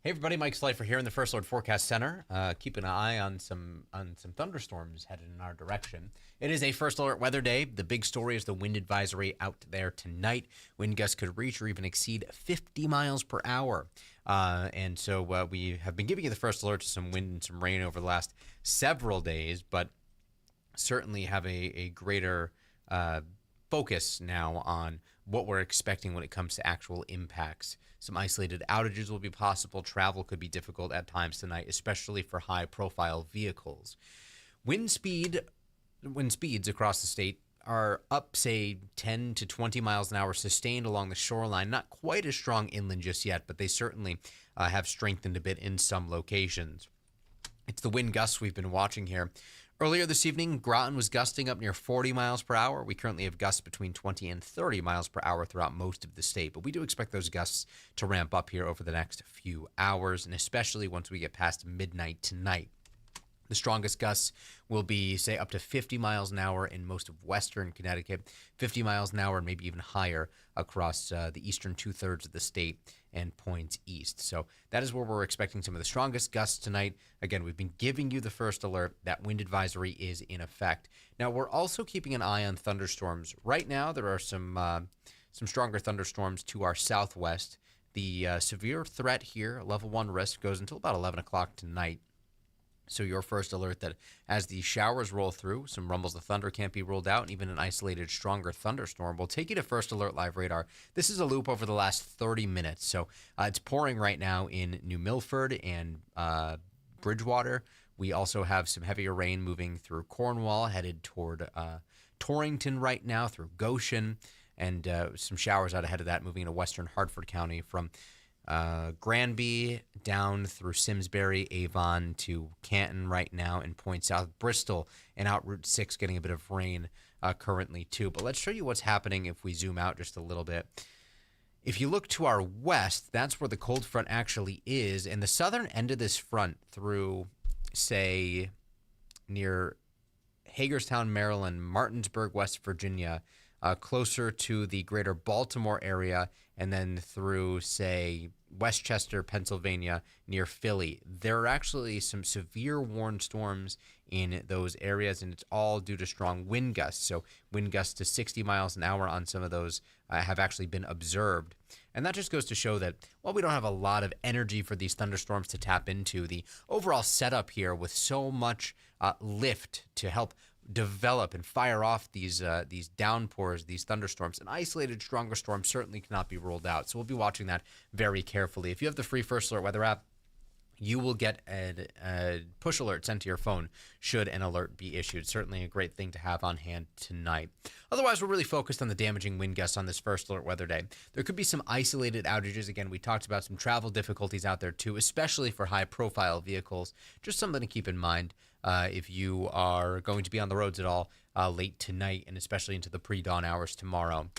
Hey everybody, Mike Slifer here in the First Alert Forecast Center. Keep an eye on some thunderstorms headed in our direction. It is a First Alert weather day. The big story is the wind advisory out there tonight. Wind gusts could reach or even exceed 50 miles per hour. And so we have been giving you the first alert to some wind and some rain over the last several days, but certainly have a greater focus now on what we're expecting when it comes to actual impacts. Some isolated outages will be possible. Travel could be difficult at times tonight, especially for high-profile vehicles. Wind speeds across the state are up, say, 10 to 20 miles an hour, sustained along the shoreline. Not quite as strong inland just yet, but they certainly have strengthened a bit in some locations. It's the wind gusts we've been watching here. Earlier this evening, Groton was gusting up near 40 miles per hour. We currently have gusts between 20 and 30 miles per hour throughout most of the state, but we do expect those gusts to ramp up here over the next few hours, and especially once we get past midnight tonight. The strongest gusts will be, say, up to 50 miles an hour in most of western Connecticut, 50 miles an hour and maybe even higher across the eastern two-thirds of the state and points east. So that is where we're expecting some of the strongest gusts tonight. Again, we've been giving you the first alert. That wind advisory is in effect. Now, we're also keeping an eye on thunderstorms. Right now, there are some stronger thunderstorms to our southwest. The severe threat here, level 1 risk, goes until about 11 o'clock tonight. So your first alert that as the showers roll through, some rumbles of thunder can't be ruled out, and even an isolated stronger thunderstorm will take you to First Alert Live Radar. This is a loop over the last 30 minutes. So it's pouring right now in New Milford and Bridgewater. We also have some heavier rain moving through Cornwall, headed toward Torrington right now, through Goshen, and some showers out ahead of that moving into western Hartford County from Granby down through Simsbury, Avon to Canton right now, and point south. Bristol and out Route 6 getting a bit of rain currently too. But let's show you what's happening if we zoom out just a little bit. If you look to our west, that's where the cold front actually is, and the southern end of this front through, say, near Hagerstown, Maryland, Martinsburg, West Virginia, closer to the greater Baltimore area, and then through, say, Westchester, Pennsylvania, near Philly. There are actually some severe warned storms in those areas, and it's all due to strong wind gusts. So wind gusts to 60 miles an hour on some of those have actually been observed. And that just goes to show that while we don't have a lot of energy for these thunderstorms to tap into, the overall setup here with so much lift to help develop and fire off these downpours, these thunderstorms. An isolated stronger storm certainly cannot be ruled out. So we'll be watching that very carefully. If you have the free First Alert weather app, you will get a push alert sent to your phone should an alert be issued. Certainly a great thing to have on hand tonight. Otherwise, we're really focused on the damaging wind gusts on this First Alert weather day. There could be some isolated outages. Again, we talked about some travel difficulties out there too, especially for high-profile vehicles. Just something to keep in mind if you are going to be on the roads at all late tonight and especially into the pre-dawn hours tomorrow.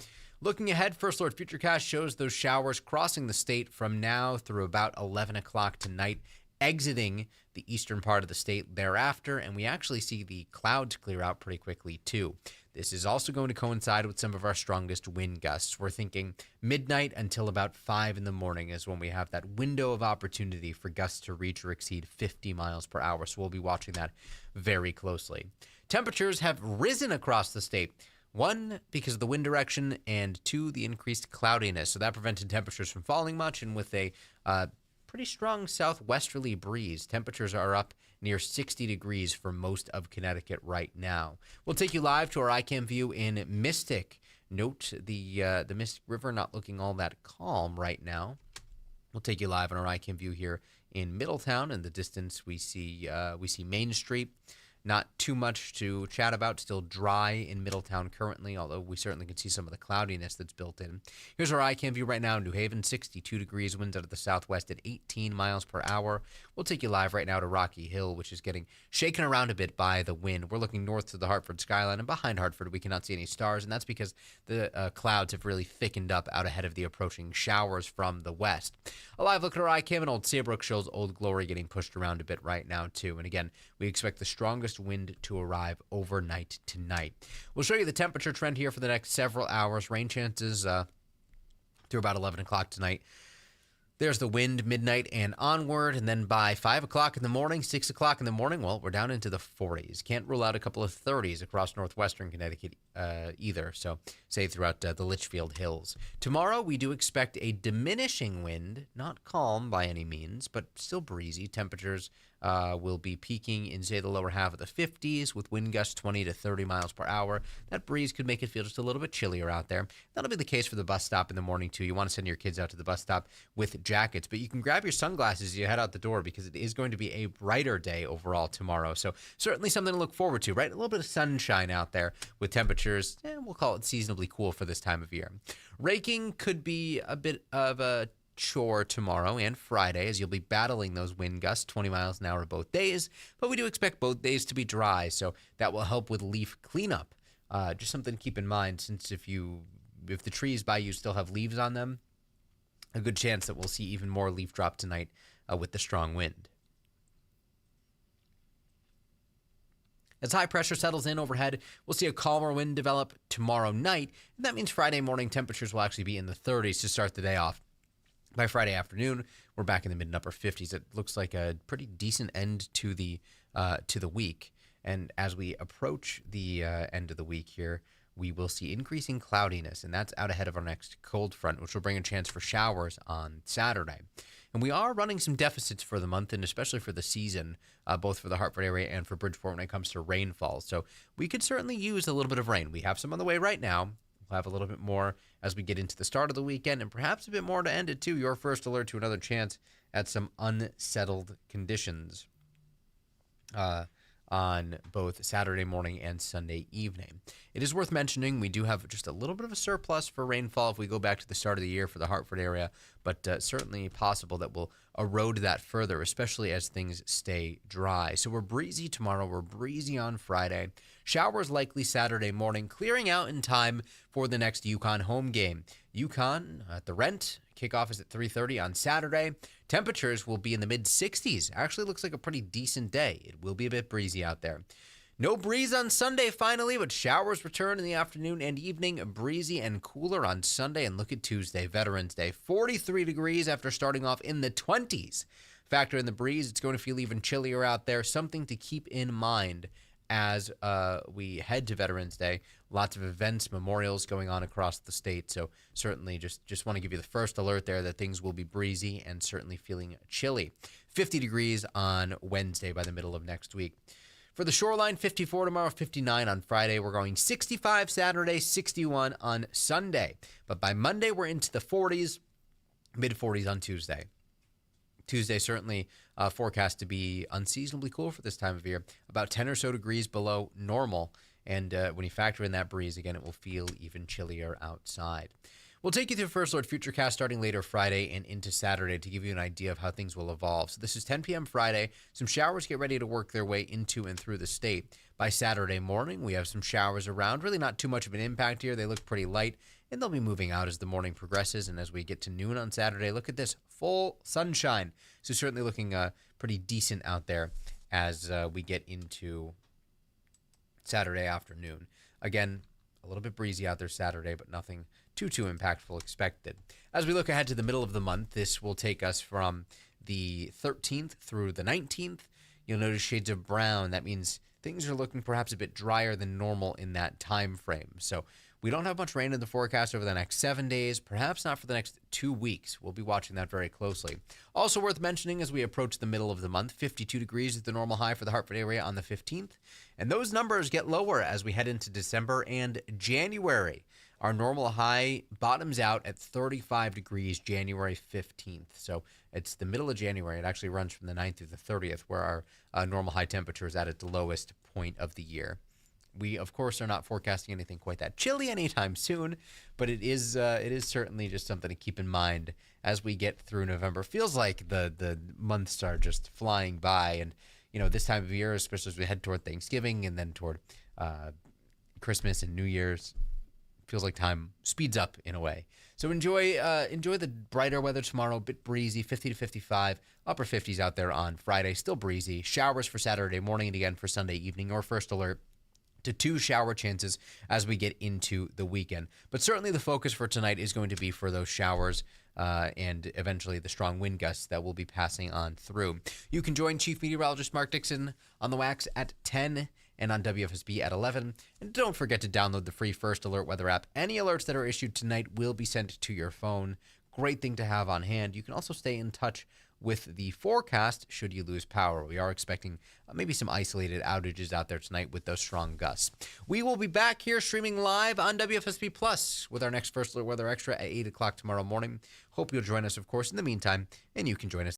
Looking ahead, First Alert Futurecast shows those showers crossing the state from now through about 11 o'clock tonight, exiting the eastern part of the state thereafter, and we actually see the clouds clear out pretty quickly too. This is also going to coincide with some of our strongest wind gusts. We're thinking midnight until about 5 in the morning is when we have that window of opportunity for gusts to reach or exceed 50 miles per hour, so we'll be watching that very closely. Temperatures have risen across the state. 1, because of the wind direction, and 2, the increased cloudiness. So that prevented temperatures from falling much, and with a pretty strong southwesterly breeze, temperatures are up near 60 degrees for most of Connecticut right now. We'll take you live to our iCam view in Mystic. Note the Mystic River not looking all that calm right now. We'll take you live on our iCam view here in Middletown. In the distance, we see Main Street. Not too much to chat about. Still dry in Middletown currently, although we certainly can see some of the cloudiness that's built in. Here's our iCam view right now in New Haven, 62 degrees, winds out of the southwest at 18 miles per hour. We'll take you live right now to Rocky Hill, which is getting shaken around a bit by the wind. We're looking north to the Hartford skyline, and behind Hartford we cannot see any stars, and that's because the clouds have really thickened up out ahead of the approaching showers from the west. A live look at our iCam, and Old Saybrook shows Old Glory getting pushed around a bit right now too. And again, we expect the strongest wind to arrive overnight tonight. We'll show you the temperature trend here for the next several hours. Rain chances through about 11 o'clock tonight. There's the wind midnight and onward, and then by 5 o'clock in the morning, 6 o'clock in the morning, well, we're down into the 40s. Can't rule out a couple of 30s across northwestern Connecticut either, so say throughout the Litchfield Hills. Tomorrow, we do expect a diminishing wind, not calm by any means, but still breezy. Temperatures will be peaking in, say, the lower half of the 50s with wind gusts 20 to 30 miles per hour. That breeze could make it feel just a little bit chillier out there. That'll be the case for the bus stop in the morning, too. You want to send your kids out to the bus stop with jackets, but you can grab your sunglasses as you head out the door because it is going to be a brighter day overall tomorrow. So certainly something to look forward to, right? A little bit of sunshine out there with temperatures, we'll call it seasonably cool for this time of year. Raking could be a bit of a chore tomorrow and Friday as you'll be battling those wind gusts 20 miles an hour both days, but we do expect both days to be dry, so that will help with leaf cleanup. Just something to keep in mind, since if the trees by you still have leaves on them, a good chance that we'll see even more leaf drop tonight with the strong wind. As high pressure settles in overhead, we'll see a calmer wind develop tomorrow night, and that means Friday morning temperatures will actually be in the 30s to start the day off. By Friday afternoon, we're back in the mid and upper 50s. It looks like a pretty decent end to the week. And as we approach the end of the week here, we will see increasing cloudiness, and that's out ahead of our next cold front, which will bring a chance for showers on Saturday. And we are running some deficits for the month, and especially for the season, both for the Hartford area and for Bridgeport when it comes to rainfall. So we could certainly use a little bit of rain. We have some on the way right now. We'll have a little bit more as we get into the start of the weekend, and perhaps a bit more to end it too. Your first alert to another chance at some unsettled conditions on both Saturday morning and Sunday evening. It is worth mentioning we do have just a little bit of a surplus for rainfall if we go back to the start of the year for the Hartford area, but certainly possible that we'll erode that further, especially as things stay dry. So we're breezy tomorrow. We're breezy on Friday. Showers likely Saturday morning, clearing out in time for the next UConn home game. UConn at the Rent. Kickoff is at 3:30 on Saturday. Temperatures will be in the mid-60s. Actually looks like a pretty decent day. It will be a bit breezy out there. No breeze on Sunday finally, but showers return in the afternoon and evening. Breezy and cooler on Sunday. And look at Tuesday, Veterans Day. 43 degrees after starting off in the 20s. Factor in the breeze, it's going to feel even chillier out there. Something to keep in mind as we head to Veterans Day. Lots of events, memorials going on across the state. So certainly just want to give you the first alert there that things will be breezy and certainly feeling chilly. 50 degrees on Wednesday by the middle of next week. For the shoreline, 54 tomorrow, 59 on Friday. We're going 65 Saturday, 61 on Sunday. But by Monday, we're into the 40s, mid-40s on Tuesday. Tuesday certainly forecast to be unseasonably cool for this time of year, about 10 or so degrees below normal. And when you factor in that breeze, again, it will feel even chillier outside. We'll take you through First Alert Futurecast starting later Friday and into Saturday to give you an idea of how things will evolve. So this is 10 p.m. Friday. Some showers get ready to work their way into and through the state. By Saturday morning, we have some showers around. Really not too much of an impact here. They look pretty light, and they'll be moving out as the morning progresses. And as we get to noon on Saturday, look at this, full sunshine. So certainly looking pretty decent out there as we get into Saturday afternoon. Again, a little bit breezy out there Saturday, but nothing too impactful expected. As we look ahead to the middle of the month, this will take us from the 13th through the 19th. You'll notice shades of brown. That means things are looking perhaps a bit drier than normal in that time frame. So we don't have much rain in the forecast over the next 7 days, perhaps not for the next 2 weeks. We'll be watching that very closely. Also worth mentioning as we approach the middle of the month, 52 degrees is the normal high for the Hartford area on the 15th. And those numbers get lower as we head into December and January. Our normal high bottoms out at 35 degrees January 15th. So it's the middle of January. It actually runs from the 9th through the 30th, where our normal high temperature is at its lowest point of the year. We, of course, are not forecasting anything quite that chilly anytime soon, but it is certainly just something to keep in mind as we get through November. Feels like the months are just flying by, and this time of year, especially as we head toward Thanksgiving and then toward Christmas and New Year's, feels like time speeds up in a way. So enjoy the brighter weather tomorrow. A bit breezy, 50 to 55, upper 50s out there on Friday. Still breezy. Showers for Saturday morning and again for Sunday evening. Your first alert to 2 shower chances as we get into the weekend. But certainly the focus for tonight is going to be for those showers and eventually the strong wind gusts that will be passing on through. You can join Chief Meteorologist Mark Dixon on the wax at 10 and on WFSB at 11. And don't forget to download the free First Alert weather app. Any alerts that are issued tonight will be sent to your phone. Great thing to have on hand. You can also stay in touch with the forecast should you lose power. We are expecting maybe some isolated outages out there tonight with those strong gusts. We will be back here streaming live on WFSB Plus with our next First Alert Weather Extra at 8 o'clock tomorrow morning. Hope you'll join us, of course, in the meantime, and you can join us